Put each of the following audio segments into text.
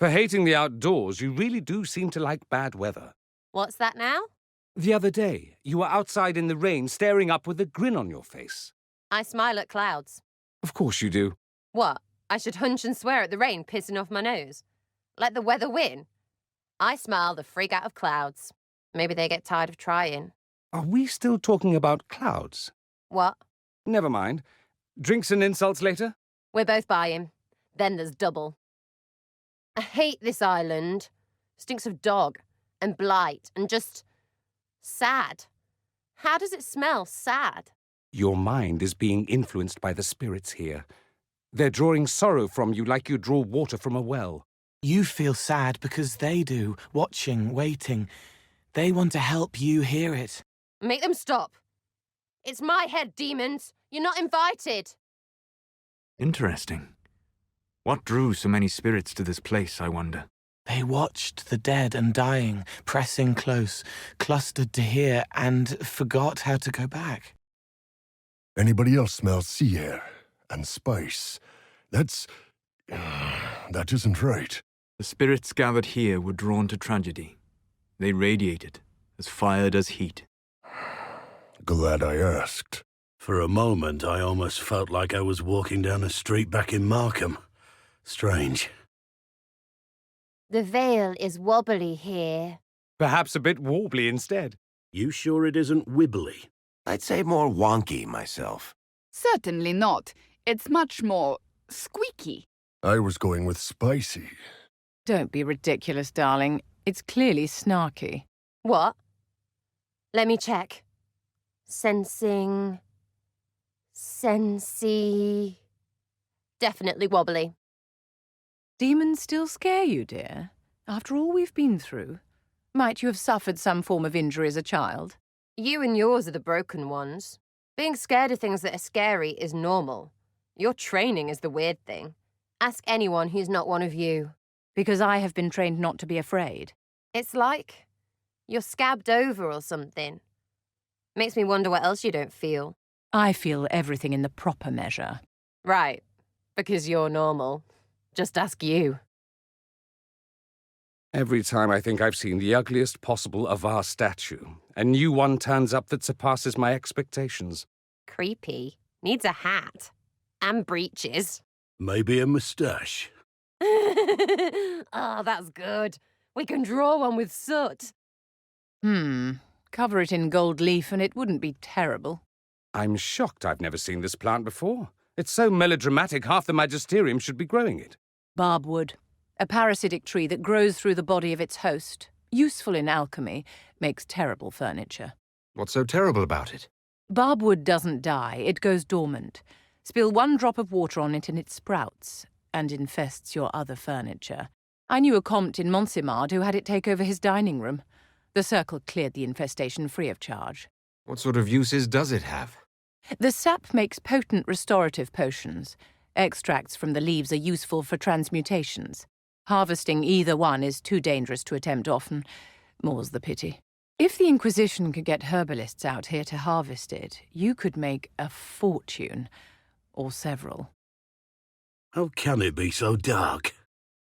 For hating the outdoors, you really do seem to like bad weather. What's that now? The other day, you were outside in the rain staring up with a grin on your face. I smile at clouds. Of course you do. What? I should hunch and swear at the rain pissing off my nose? Let the weather win? I smile the freak out of clouds. Maybe they get tired of trying. Are we still talking about clouds? What? Never mind. Drinks and insults later? We're both buying. Then there's double. I hate this island. Stinks of dog and blight and just sad. How does it smell sad? Your mind is being influenced by the spirits here. They're drawing sorrow from you like you draw water from a well. You feel sad because they do, watching, waiting. They want to help you hear it. Make them stop. It's my head, demons. You're not invited. Interesting. What drew so many spirits to this place, I wonder? They watched the dead and dying, pressing close, clustered to hear, and forgot how to go back. Anybody else smell sea air and spice? That isn't right. The spirits gathered here were drawn to tragedy. They radiated, as fire does heat. Glad I asked. For a moment, I almost felt like I was walking down a street back in Markham. Strange. The veil is wobbly here. Perhaps a bit warbly instead. You sure it isn't wibbly? I'd say more wonky myself. Certainly not. It's much more squeaky. I was going with spicy. Don't be ridiculous, darling. It's clearly snarky. What? Let me check. Sensing. Sensey. Definitely wobbly. Demons still scare you, dear? After all we've been through? Might you have suffered some form of injury as a child? You and yours are the broken ones. Being scared of things that are scary is normal. Your training is the weird thing. Ask anyone who's not one of you. Because I have been trained not to be afraid. It's like you're scabbed over or something. Makes me wonder what else you don't feel. I feel everything in the proper measure. Right, because you're normal. Just ask you. Every time I think I've seen the ugliest possible Avar statue, a new one turns up that surpasses my expectations. Creepy. Needs a hat. And breeches. Maybe a moustache. Oh, that's good. We can draw one with soot. Cover it in gold leaf and it wouldn't be terrible. I'm shocked I've never seen this plant before. It's so melodramatic, half the magisterium should be growing it. Barbwood, a parasitic tree that grows through the body of its host, useful in alchemy, makes terrible furniture. What's so terrible about it? Barbwood doesn't die, it goes dormant. Spill one drop of water on it and it sprouts, and infests your other furniture. I knew a comte in Montsimard who had it take over his dining room. The circle cleared the infestation free of charge. What sort of uses does it have? The sap makes potent restorative potions. Extracts from the leaves are useful for transmutations. Harvesting either one is too dangerous to attempt often. More's the pity. If the Inquisition could get herbalists out here to harvest it, you could make a fortune. Or several. How can it be so dark?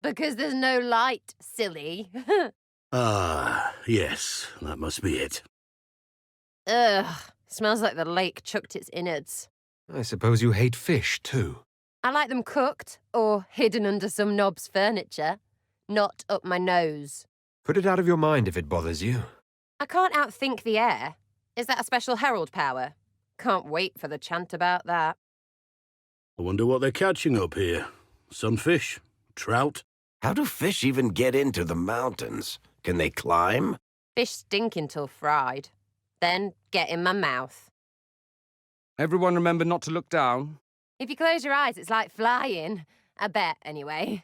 Because there's no light, silly. Ah, yes, that must be it. Ugh, smells like the lake chucked its innards. I suppose you hate fish, too. I like them cooked or hidden under some knob's furniture, not up my nose. Put it out of your mind if it bothers you. I can't outthink the air. Is that a special herald power? Can't wait for the chant about that. I wonder what they're catching up here. Sunfish? Trout? How do fish even get into the mountains? Can they climb? Fish stink until fried. Then get in my mouth. Everyone remember not to look down. If you close your eyes, it's like flying. I bet, anyway.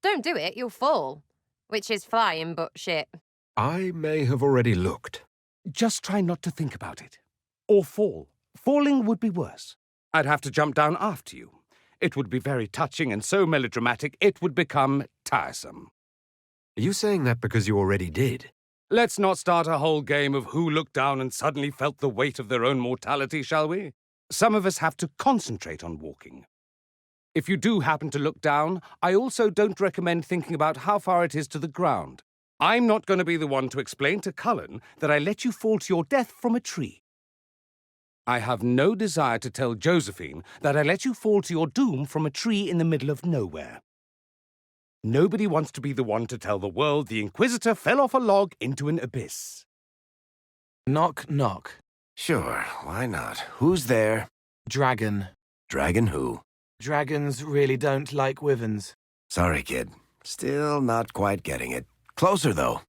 Don't do it, you'll fall. Which is flying, but shit. I may have already looked. Just try not to think about it. Or fall. Falling would be worse. I'd have to jump down after you. It would be very touching and so melodramatic it would become tiresome. Are you saying that because you already did? Let's not start a whole game of who looked down and suddenly felt the weight of their own mortality, shall we? Some of us have to concentrate on walking. If you do happen to look down, I also don't recommend thinking about how far it is to the ground. I'm not going to be the one to explain to Cullen that I let you fall to your death from a tree. I have no desire to tell Josephine that I let you fall to your doom from a tree in the middle of nowhere. Nobody wants to be the one to tell the world the Inquisitor fell off a log into an abyss. Knock, knock. Sure, why not? Who's there? Dragon. Dragon who? Dragons really don't like wyverns. Sorry, kid. Still not quite getting it. Closer, though.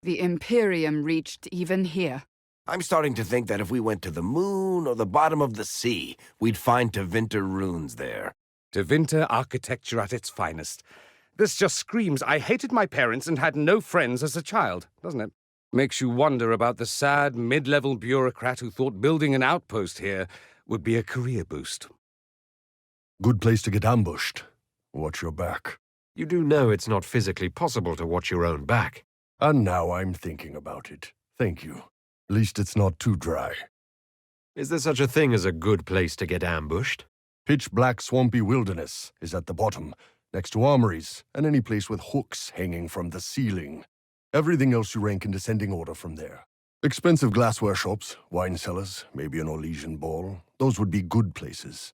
The Imperium reached even here. I'm starting to think that if we went to the moon or the bottom of the sea, we'd find Tevinter runes there. Tevinter architecture at its finest. This just screams I hated my parents and had no friends as a child, doesn't it? Makes you wonder about the sad, mid-level bureaucrat who thought building an outpost here would be a career boost. Good place to get ambushed. Watch your back. You do know it's not physically possible to watch your own back. And now I'm thinking about it. Thank you. At least it's not too dry. Is there such a thing as a good place to get ambushed? Pitch-black swampy wilderness is at the bottom, next to armories, and any place with hooks hanging from the ceiling. Everything else you rank in descending order from there. Expensive glassware shops, wine cellars, maybe an Orlesian ball. Those would be good places.